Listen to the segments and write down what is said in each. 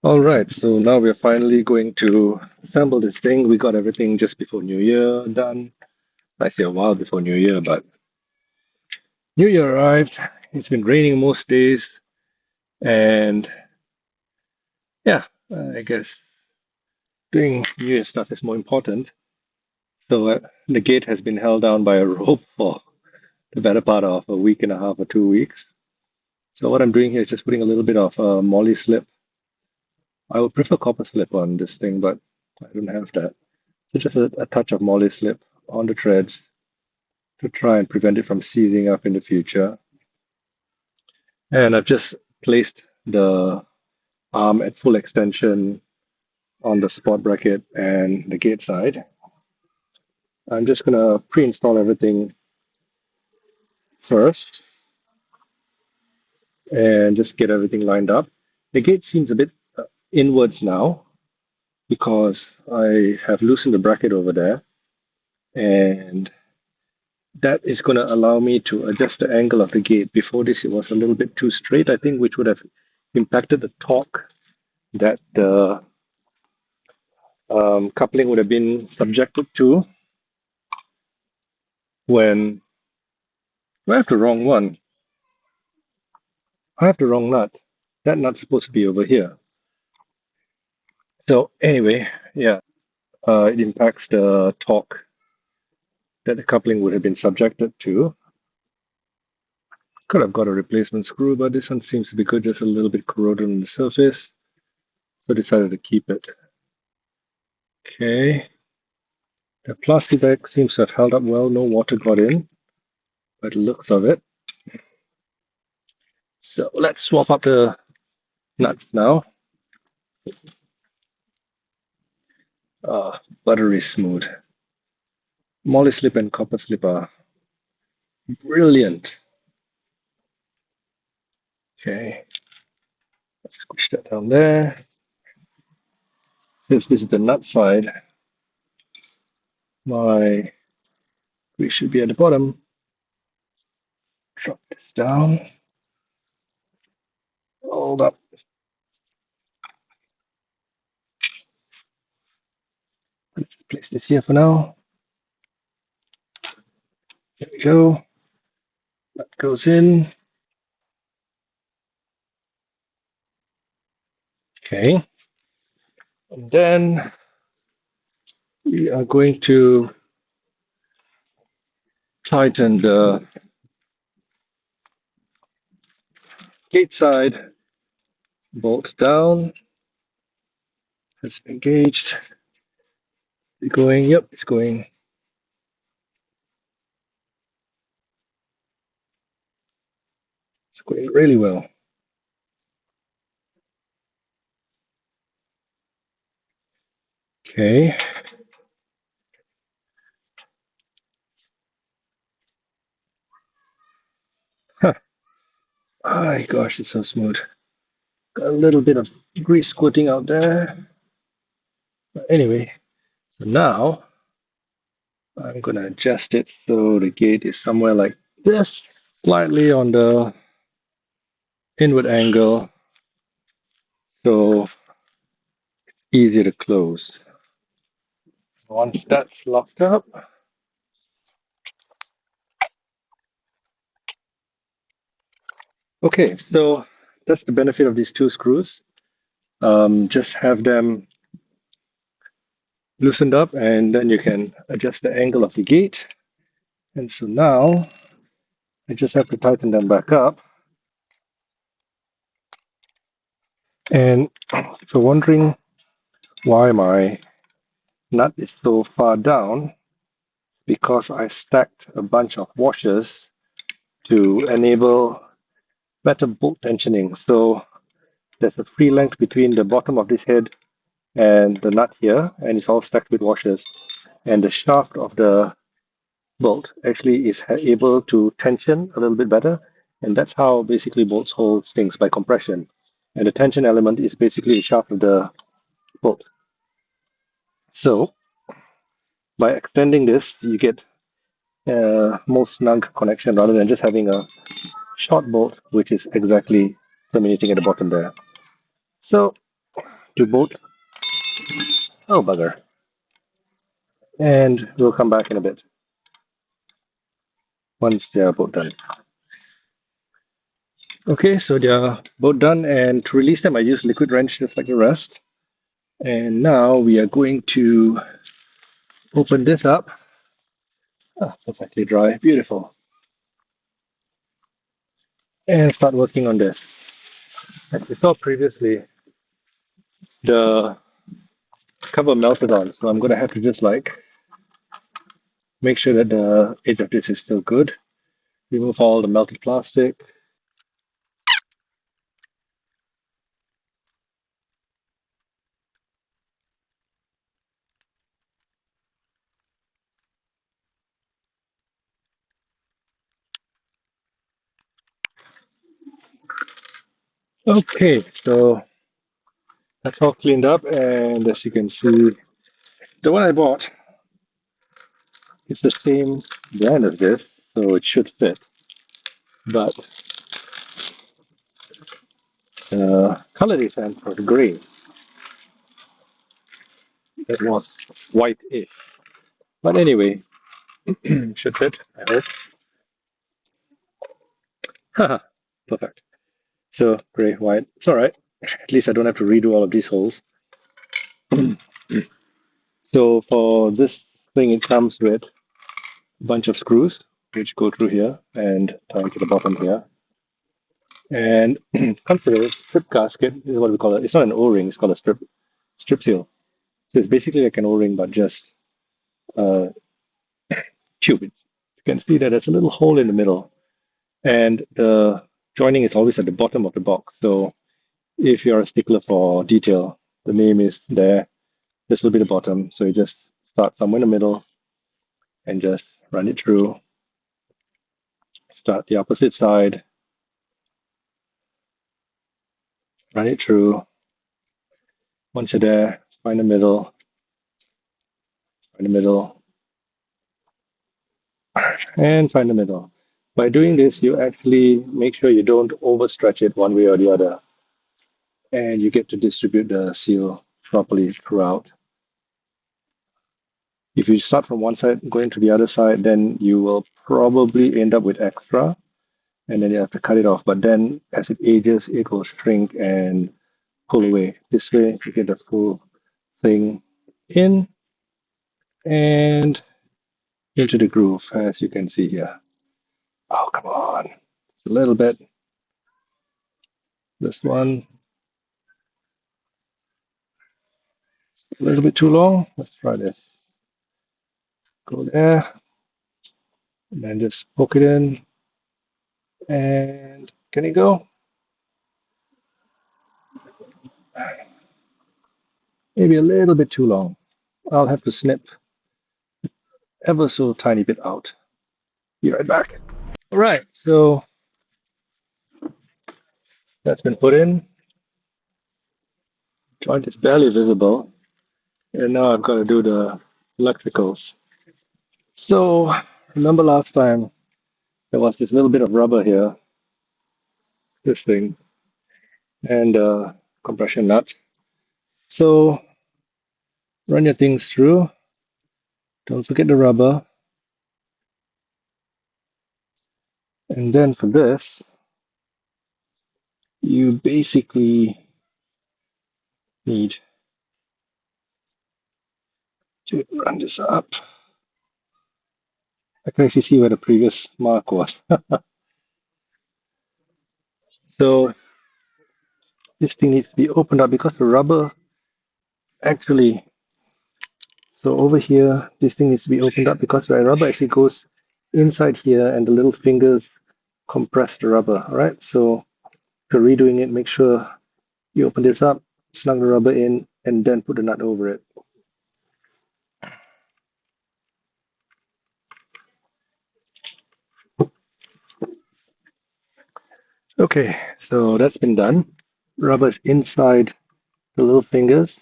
All right, so now we're finally going to assemble this thing. We got everything just before New Year done. Actually, a while before New Year, but New Year arrived. It's been raining most days, and yeah, I guess doing New Year stuff is more important. So the gate has been held down by a rope for the better part of a week and a half or 2 weeks. So what I'm doing here is just putting a little bit of moly slip. I would prefer copper slip on this thing, but I don't have that. So just a touch of moly slip on the threads to try and prevent it from seizing up in the future. And I've just placed the arm at full extension on the support bracket and the gate side. I'm just going to pre-install everything first and just get everything lined up. The gate seems a bit inwards now because I have loosened the bracket over there, and that is going to allow me to adjust the angle of the gate. Before this, it was a little bit too straight, I think, which would have impacted the torque that the coupling would have been subjected to when I have the wrong one. I have the wrong nut. That nut's supposed to be over here. So anyway, yeah, it impacts the torque that the coupling would have been subjected to. Could have got a replacement screw, but this one seems to be good, just a little bit corroded on the surface. So I decided to keep it. Okay. The plastic bag seems to have held up well. No water got in by the looks of it. So let's swap up the nuts now. Buttery smooth. Moly slip and copper slip are brilliant. Okay, let's squish that down there. Since this is the nut side, my grease should be at the bottom. Drop this down. Hold up. Let's place this here for now. There we go. That goes in. Okay. And then we are going to tighten the gate side bolt down. It's engaged. Is it going? Yep, it's going. It's going really well. Okay. Huh. My gosh, it's so smooth. Got a little bit of grease squirting out there. But anyway, so now I'm going to adjust it so the gate is somewhere like this, slightly on the inward angle, so it's easier to close. Once that's locked up, okay, so that's the benefit of these two screws. Just have them loosened up, and then you can adjust the angle of the gate. And so now I just have to tighten them back up. And if you're wondering why my nut is so far down, because I stacked a bunch of washers to enable better bolt tensioning. So there's a free length between the bottom of this head and the nut here, and it's all stacked with washers. And the shaft of the bolt actually is able to tension a little bit better, and that's how basically bolts hold things, by compression. And the tension element is basically the shaft of the bolt. So by extending this, you get a more snug connection rather than just having a short bolt, which is exactly terminating at the bottom there. So to both. Oh, bugger. And we'll come back in a bit once they're both done. Okay, so they're both done, and to release them, I use liquid wrench just like the rest. And now we are going to open this up. Ah, perfectly dry, beautiful. And start working on this. As we saw previously, the cover melted on, so I'm gonna have to just like make sure that the edge of this is still good. Remove all the melted plastic. Okay, so that's all cleaned up, and as you can see, the one I bought is the same brand as this, so it should fit. But the color they sent was gray. It was white-ish. But anyway, should fit, I hope. Haha, perfect. So gray, white. It's all right. At least I don't have to redo all of these holes. So for this thing, it comes with a bunch of screws, which go through here and tie to the bottom here. And comes with a strip gasket, is what we call it. It's not an O-ring, it's called a strip seal. So it's basically like an O-ring, but just a tube. You can see that there's a little hole in the middle. And the joining is always at the bottom of the box. So if you're a stickler for detail, the name is there. This will be the bottom. So you just start somewhere in the middle and just run it through. Start the opposite side, run it through. Once you're there, find the middle, find the middle, and find the middle. By doing this, you actually make sure you don't overstretch it one way or the other, and you get to distribute the seal properly throughout. If you start from one side going to the other side, then you will probably end up with extra, and then you have to cut it off. But then as it ages, it will shrink and pull away. This way, you get the full thing in and into the groove, as you can see here. Oh, come on. A little bit. This one, a little bit too long. Let's try this. Go there, and then just poke it in. And can it go? Maybe a little bit too long. I'll have to snip ever so tiny bit out. Be right back. All right, so that's been put in. Joint is barely visible. And now I've got to do the electricals. So remember last time there was this little bit of rubber here, this thing, and compression nut. So run your things through. Don't forget the rubber. And then for this, you basically need to run this up. I can actually see where the previous mark was. So this thing needs to be opened up because the rubber actually, so over here, this thing needs to be opened up because the rubber actually goes inside here and the little fingers compress the rubber. All right, so if you're redoing it, make sure you open this up, snug the rubber in, and then put the nut over it. Okay, so that's been done. Rubber is inside the little fingers,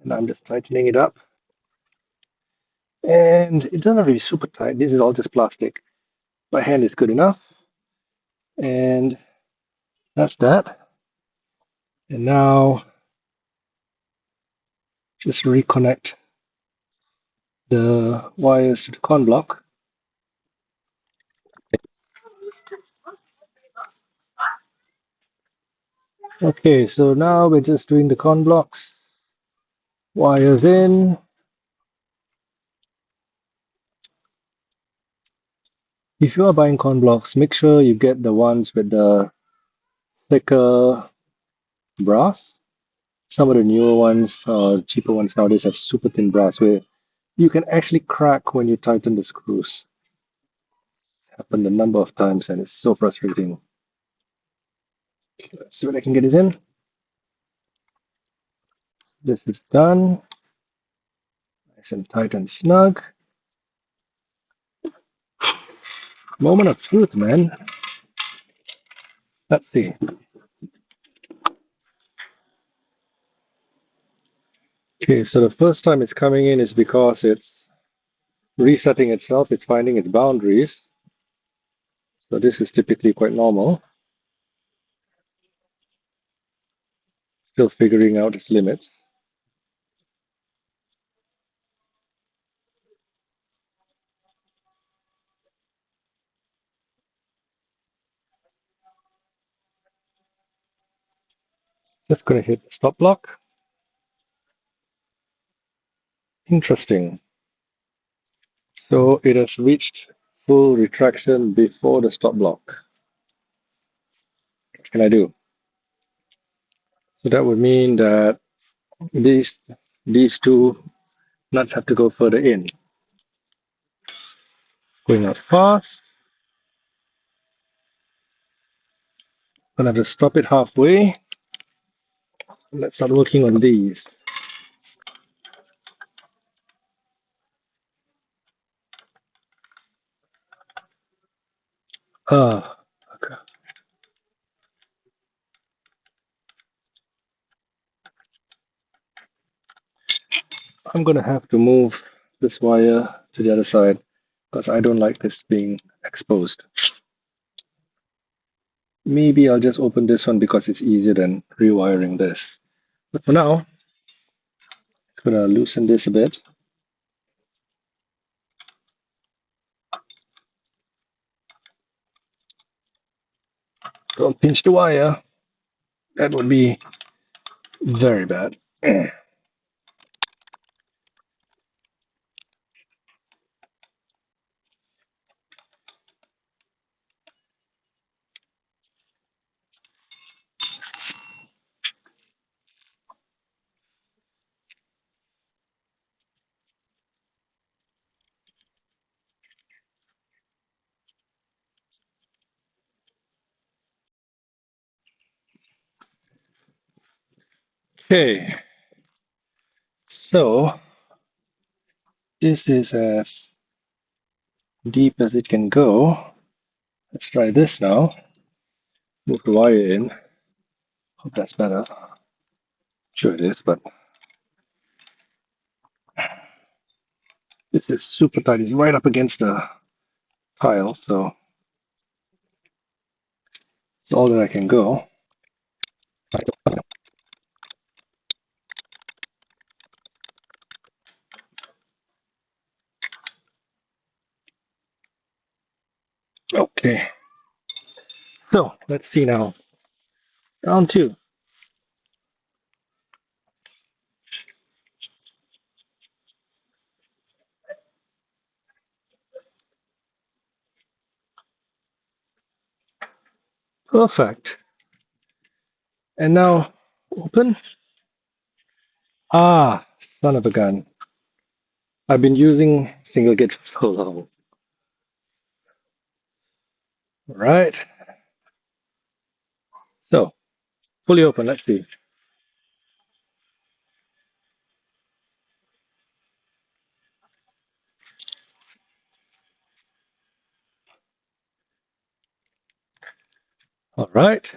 and I'm just tightening it up. And it doesn't have to be super tight. This is all just plastic. My hand is good enough. And that's that. And now Just reconnect the wires to the con block. Okay, so now we're just doing the con blocks. Wires in. If you are buying con blocks, make sure you get the ones with the thicker brass. Some of the newer ones, cheaper ones nowadays have super thin brass where you can actually crack when you tighten the screws. Happened a number of times and it's so frustrating. Okay, let's see what I can get this in. This is done. Nice and tight and snug. Moment of truth, man. Let's see. Okay, so the first time it's coming in is because it's resetting itself, it's finding its boundaries. So this is typically quite normal. Still figuring out its limits. Just gonna hit the stop block. Interesting. So it has reached full retraction before the stop block. What can I do? So that would mean that these these two nuts have to go further in. Going out fast. Gonna have to stop it halfway. Let's start working on these. Ah, okay. I'm gonna have to move this wire to the other side because I don't like this being exposed. Maybe I'll just open this one because it's easier than rewiring this. But for now, I'm gonna loosen this a bit. Don't pinch the wire. That would be very bad. Okay, so this is as deep as it can go. Let's try this now. Move the wire in. Hope that's better. Sure it is, but this is super tight. It's right up against the tile, so it's all that I can go. Okay, so let's see now. Round two. Perfect. And now open. Ah, son of a gun. I've been using single gate for so long. All right. So fully open. Let's see. All right.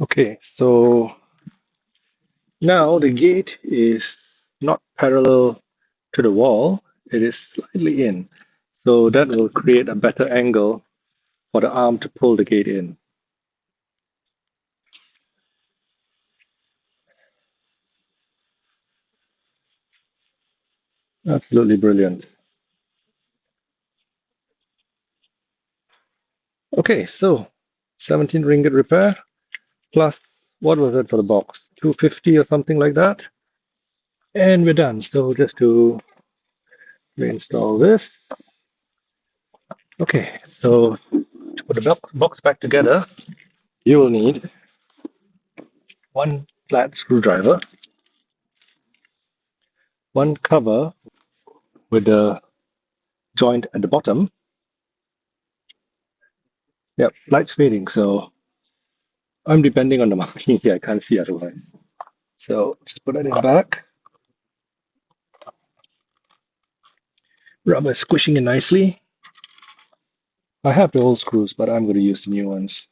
Okay, so now the gate is not parallel to the wall. It is slightly in. So that will create a better angle for the arm to pull the gate in. Absolutely brilliant. Okay, so 17 ringgit repair plus what was it for the box? 250 or something like that. And we're done. So just to reinstall this. Okay, so to put the box back together, you will need one flat screwdriver, one cover with a joint at the bottom. Yep, light's fading, so I'm depending on the marking here. I can't see otherwise. So just put that in the back. Rubber is squishing in nicely. I have the old screws, but I'm going to use the new ones.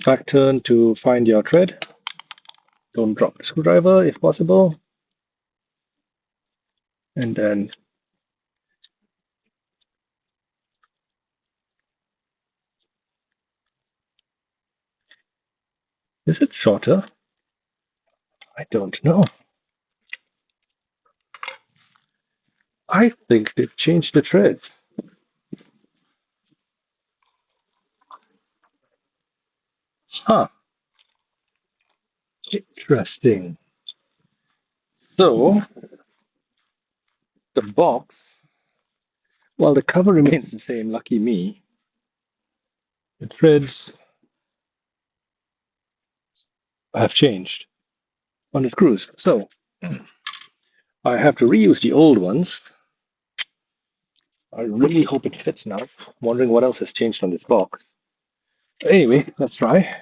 Back turn to find your thread. Don't drop the screwdriver if possible. And then is it shorter? I don't know. I think they've changed the thread. Huh. Interesting. So the box, while the cover remains the same, lucky me, the threads have changed on the screws. So I have to reuse the old ones. I really hope it fits now. I'm wondering what else has changed on this box. Anyway, let's try.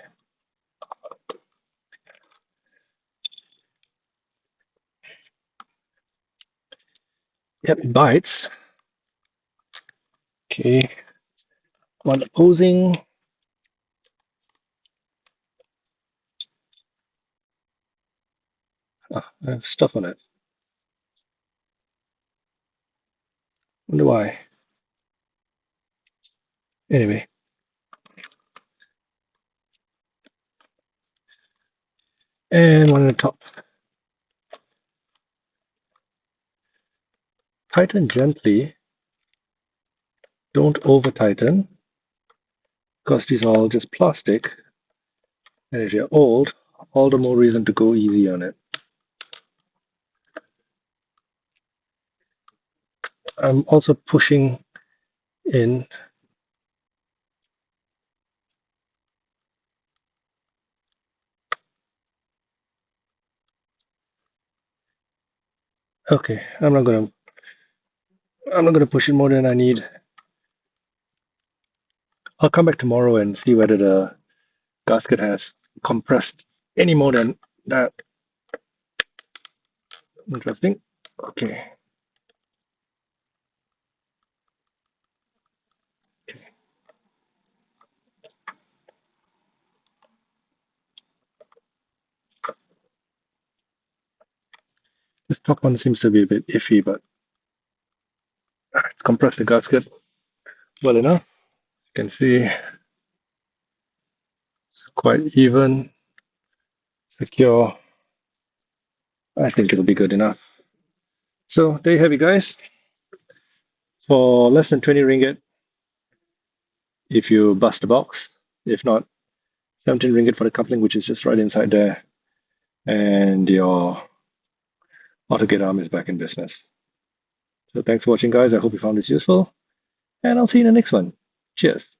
Yep, it bites. Okay, one opposing. Ah, I have stuff on it. Wonder why. Anyway, and one on the top. Tighten gently. Don't over tighten because these are all just plastic. And if you're old, all the more reason to go easy on it. I'm also pushing in. Okay, I'm not gonna push it more than I need. I'll come back tomorrow and see whether the gasket has compressed any more than that. Interesting. Okay. This top one seems to be a bit iffy, but it's compressed the gasket well enough. You can see it's quite even, secure. I think it'll be good enough. So there you have it, guys. For less than 20 ringgit, if you bust the box. If not, 17 ringgit for the coupling, which is just right inside there. And your AutoGate arm is back in business. So thanks for watching, guys. I hope you found this useful. And I'll see you in the next one. Cheers.